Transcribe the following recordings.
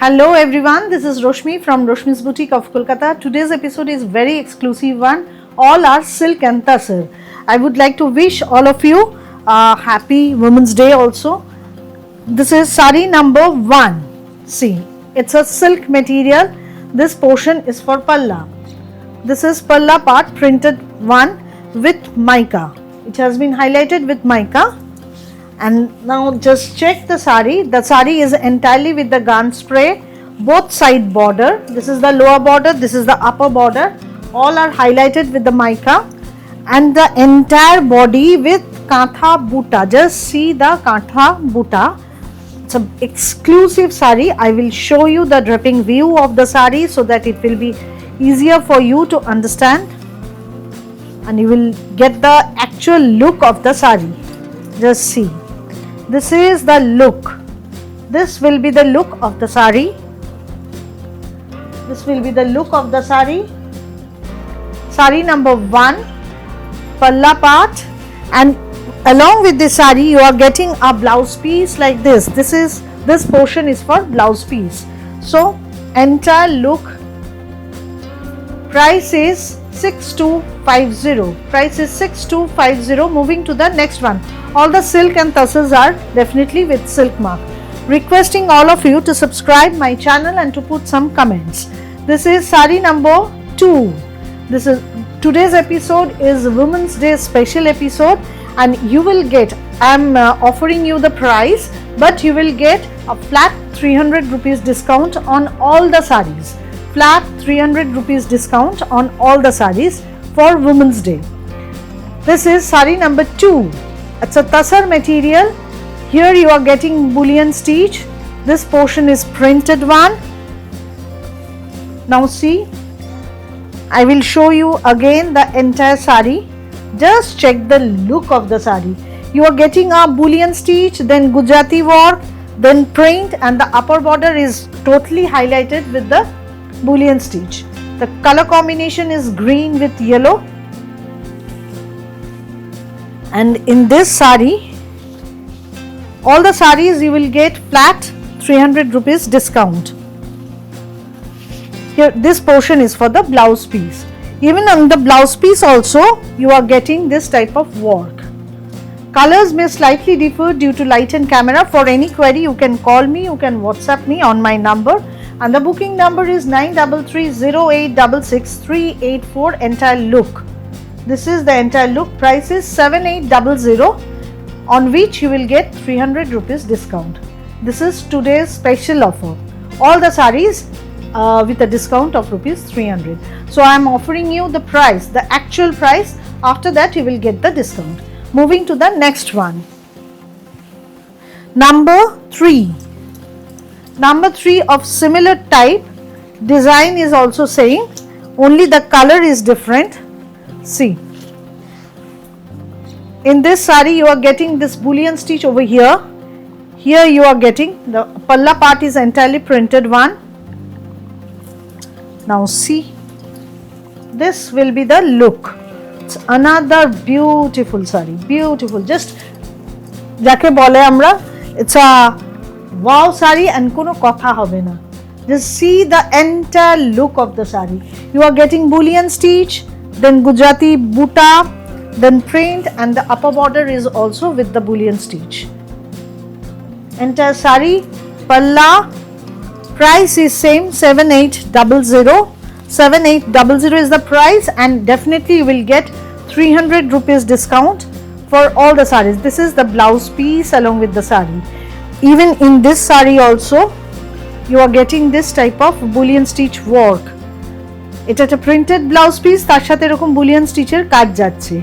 Hello everyone, this is Roshmi from Roshmi's Boutique of Kolkata. Today's episode is very exclusive one. All are silk and tussar. I would like to wish all of you a happy Women's Day also. This is sari number 1. See, it's a silk material. This portion is for palla. This is palla part printed one with mica. It has been highlighted with mica. And now just check the sari. The sari is entirely with the Gan spray, both side border. This is the lower border, this is the upper border. All are highlighted with the mica, and the entire body with kantha buta. Just see the kantha buta. It's an exclusive sari. I will show you the dripping view of the sari so that it will be easier for you to understand, and you will get the actual look of the sari. Just see. This is the look. This will be the look of the sari. This will be the look of the sari. Sari number 1, palla part, and along with this sari you are getting a blouse piece like this. This portion is for blouse piece. So entire look. Price is 6250. Price is 6250. Moving to the next one. All the silk and tussars are definitely with silk mark. Requesting all of you to subscribe my channel and to put some comments. This is sari number 2. Today's episode is Women's Day special episode, and you will get, I'm offering you the price, but you will get a flat 300 rupees discount on all the saris. Flat 300 rupees discount on all the saris for Women's Day. This is sari number 2. It's a tussar material. Here you are getting bullion stitch. This portion is printed one. Now see, I will show you again the entire sari. Just check the look of the sari. You are getting a bullion stitch, then Gujarati work, then print, and the upper border is totally highlighted with the bullion stitch. The color combination is green with yellow. And in this sari, all the saris you will get flat 300 rupees discount. Here this portion is for the blouse piece. Even on the blouse piece also you are getting this type of work. Colors may slightly differ due to light and camera. For any query you can call me, you can WhatsApp me on my number, and the booking number is 9330866384. Entire look. This is the entire look. Price is 7800, on which you will get 300 rupees discount. This is today's special offer. All the saris with a discount of rupees 300. So I am offering you the price, the actual price. After that you will get the discount. Moving to the next one. Number 3. Number 3 of similar type. Design is also same. Only the color is different. See, in this sari you are getting this bullion stitch over here. Here you are getting the palla part is entirely printed one. Now see, this will be the look. It's another beautiful sari, beautiful. Just jake bole amra, it's a wow sari and kono kotha hobe na. Just see the entire look of the sari. You are getting bullion stitch, then Gujarati buta, then print, and the upper border is also with the bullion stitch. Entire sari, palla, price is same 7800. 7800 is the price, and definitely you will get 300 rupees discount for all the saris. This is the blouse piece along with the sari. Even in this sari also you are getting this type of bullion stitch work. এটা একটা printed blouse piece, তার সাথে এরকম Boolean স্টিচের কাজ যাচ্ছে।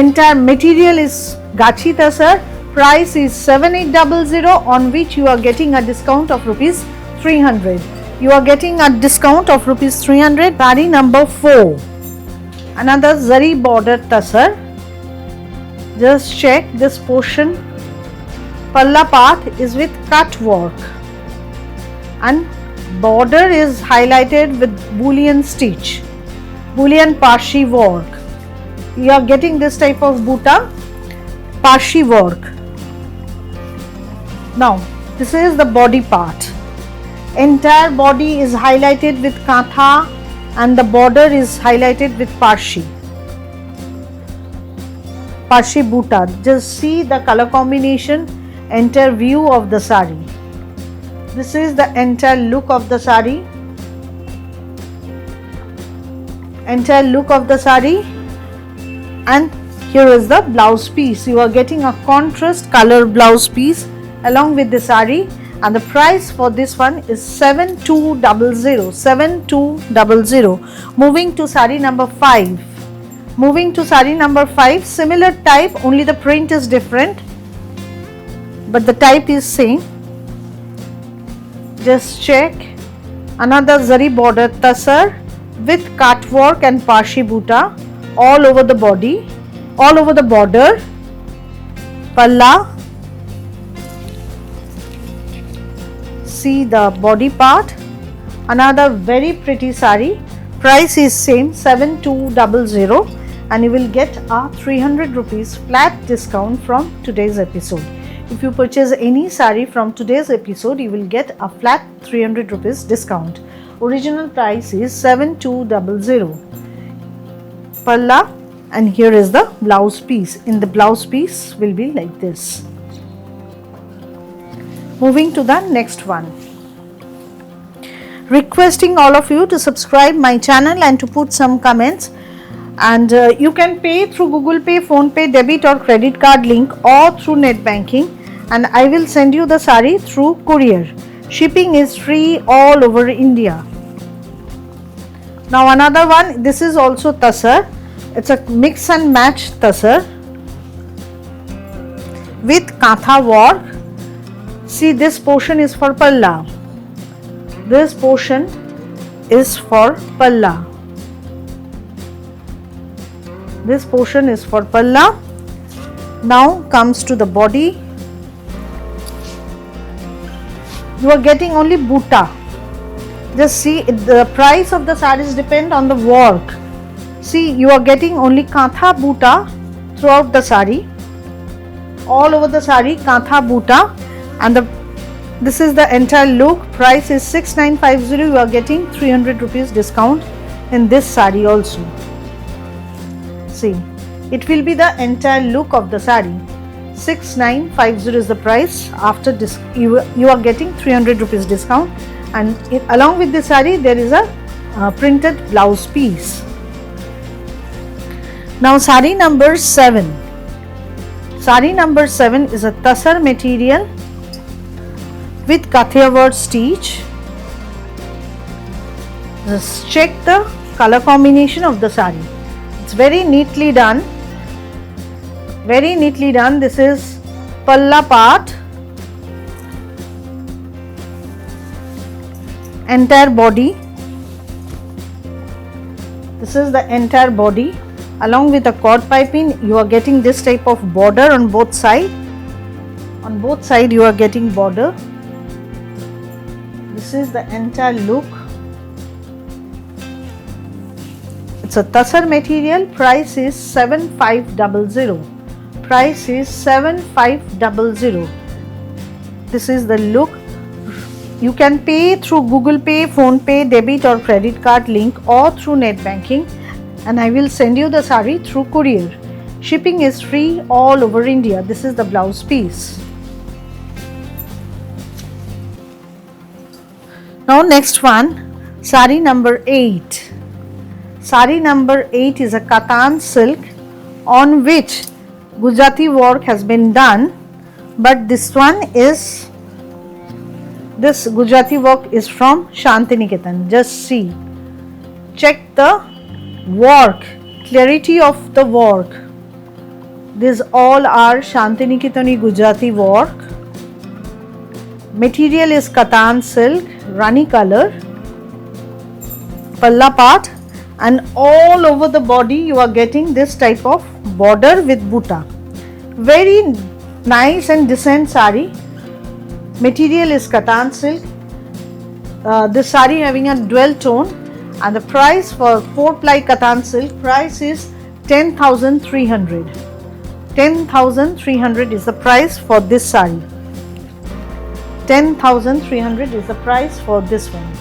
Entire material is ghicha tussar. Price is 7800, on which you are getting a discount of rupees 300. You are getting a discount of rupees 300. Sari number 4. Another zari border tasar. Just check this portion. Palla part is with cut work, and border is highlighted with bullion stitch, bullion parshi work. You are getting this type of buta, parshi work. Now this is the body part. Entire body is highlighted with kantha and the border is highlighted with parshi buta. Just see the color combination, entire view of the sari. This is the entire look of the sari. Entire look of the sari, and here is the blouse piece. You are getting a contrast color blouse piece along with the sari, and the price for this one is 7200. 7200. Moving to sari number 5. Moving to sari number 5, similar type, only the print is different, but the type is same. Just check. Another zari border tassar with cut work and parshi buta all over the body, all over the border. Palla. See the body part. Another very pretty sari. Price is same, 7200, and you will get a 300 rupees flat discount from today's episode. If you purchase any sari from today's episode, you will get a flat 300 rupees discount. Original price is 7200. Palla, and here is the blouse piece. In the blouse piece will be like this. Moving to the next one. Requesting all of you to subscribe my channel and to put some comments, and you can pay through Google Pay, Phone Pay, debit or credit card link, or through net banking, and I will send you the sari through courier. Shipping is free all over India. Now another one, this is also tassar. It's a mix and match tassar with kantha work. See, this portion is for palla. This portion is for palla. This portion is for palla. Now comes to the body. You are getting only buta. Just see, the price of the sarees depend on the work. See, you are getting only kantha buta throughout the sari. All over the sari, kantha buta, and this is the entire look. Price is 6950. You are getting 300 rupees discount in this sari also. See, it will be the entire look of the sari. 6950 is the price. After this, you are getting 300 rupees discount, and along with the sari there is a printed blouse piece. Now sari number 7. Sari number 7 is a tassar material with kathia work stitch. Just check the color combination of the sari. It's very neatly done. Very neatly done. This is palla part. Entire body. This is the entire body. Along with the cord piping, you are getting this type of border on both sides. On both sides you are getting border. This is the entire look. It's a tassar material. Price is 7500. Price is 7500. This is the look. You can pay through Google Pay, Phone Pay, debit or credit card link, or through net banking, and I will send you the sari through courier. Shipping is free all over India. This is the blouse piece. Now next one, sari number 8. Sari number 8 is a katan silk on which Gujarati work has been done, but this Gujarati work is from Shantiniketan. Just see, check the work, clarity of the work. These all are Shantiniketani Gujarati work. Material is katan silk, rani color, palla part, and all over the body you are getting this type of border with buta. Very nice and decent sari. Material is katan silk. This sari having a dual tone, and the price for 4-ply katan silk price is 10,300. 10,300 is the price for this sari. 10,300 is the price for this one.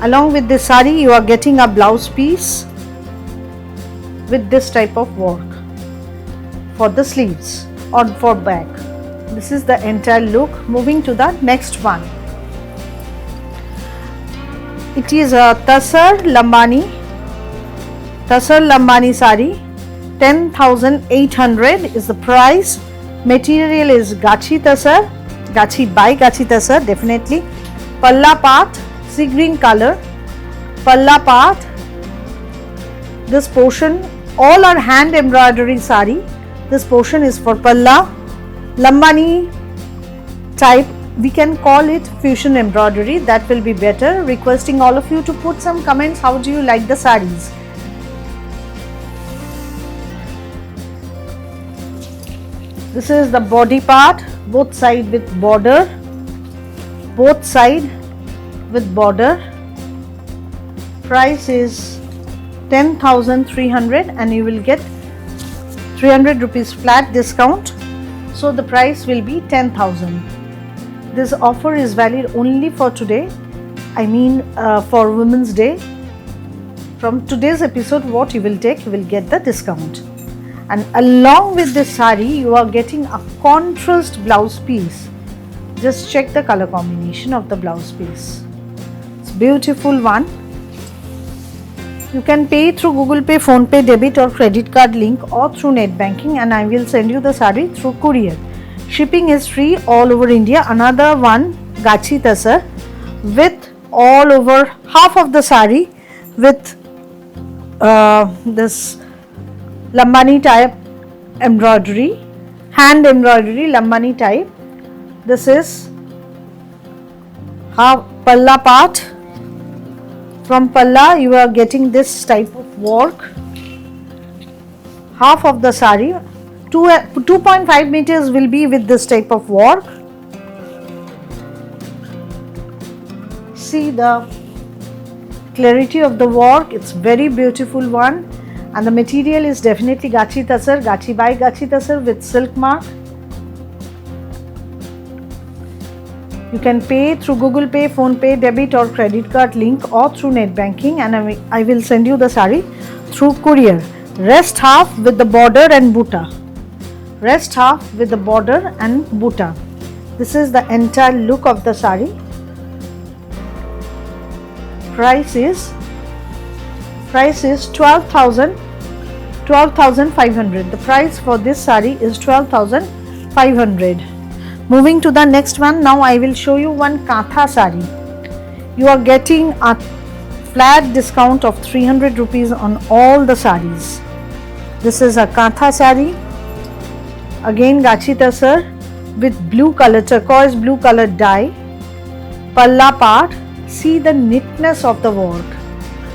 Along with this sari, you are getting a blouse piece with this type of work for the sleeves or for back. This is the entire look. Moving to the next one. It is a Tasar Lambani sari. 10,800 is the price. Material is Gachi Tasar, Gachi by Gachi Tasar, definitely. Palla part, sea green color. Palla part. This portion, all are hand embroidery sari. This portion is for Palla. Lambani type, we can call it fusion embroidery, that will be better. Requesting all of you to put some comments, how do you like the sarees. This is the body part, both side with border, price is 10,300 and you will get 300 rupees flat discount. So the price will be 10,000. This offer is valid only for today. I mean for Women's Day. From today's episode, what you will take, you will get the discount. And along with this sari, you are getting a contrast blouse piece. Just check the color combination of the blouse piece. It's a beautiful one. You can pay through Google Pay, Phone Pay, debit or credit card link or through net banking, and I will send you the sari through courier. Shipping is free all over India. Another one, Gachi Tasar, with all over half of the sari with this Lambani type embroidery, hand embroidery Lambani type. This is half Palla part. From Palla, you are getting this type of work. Half of the sari, 2.5 meters will be with this type of work. See the clarity of the work, it's very beautiful one. And the material is definitely Gachi Tasar, Gachi by Gachi Tasar with silk mark. You can pay through Google Pay, Phone Pay, debit or credit card link or through net banking, and I will send you the sari through courier. Rest half with the border and buta. Rest half with the border and buta. This is the entire look of the sari. Price is 12,500. The price for this sari is 12,500. Moving to the next one, now I will show you one Kantha sari. You are getting a flat discount of 300 rupees on all the saris. This is a Kantha sari. Again Gachi Tasar with blue color, turquoise blue color dye. Palla part. See the neatness of the work.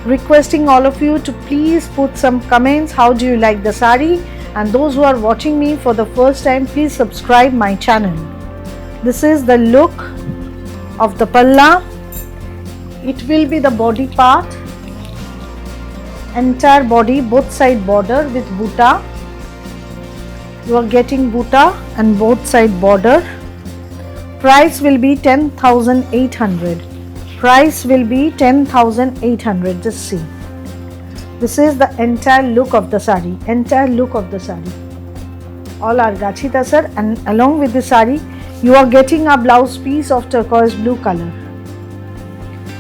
Requesting all of you to please put some comments, how do you like the sari, and those who are watching me for the first time, please subscribe my channel. This is the look of the Palla. It will be the body part, entire body, both side border with buta. You are getting buta and both side border. Price will be 10,800. Price will be 10,800. Just see. This is the entire look of the sari. All are Gachi Tasar, and along with the sari, you are getting a blouse piece of turquoise blue color.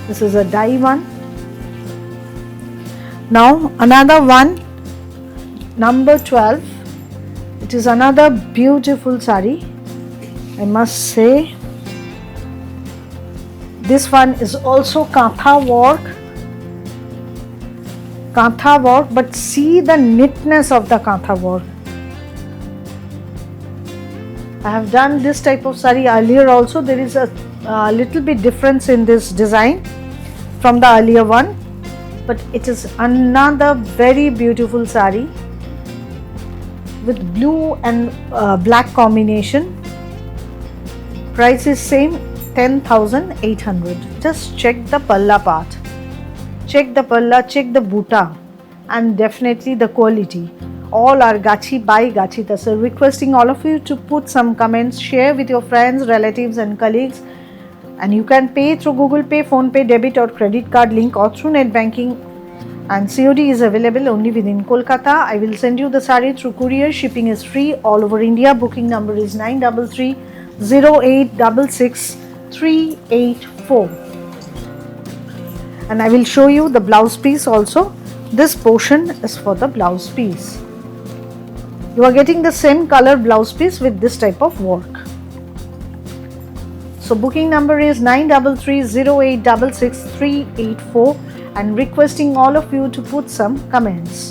This is a dye one. Now another one, number 12. It is another beautiful sari, I must say. This one is also Kantha work, but see the neatness of the Kantha work. I have done this type of sari earlier also. There is a little bit difference in this design from the earlier one, but it is another very beautiful sari with blue and black combination. Price is same, 10,800. Just check the Palla part. Check the Palla, check the buta. and definitely the quality. All are Gachi by Gachita. So requesting all of you to put some comments, share with your friends, relatives and colleagues, and you can pay through Google Pay, Phone Pay, debit or credit card link, or through net banking, and COD is available only within Kolkata. I will send you the sari through courier. Shipping is free all over India. Booking number is 9330866384. And I will show you the blouse piece also. This portion is for the blouse piece. You are getting the same color blouse piece with this type of work. So booking number is 9330866384, and requesting all of you to put some comments.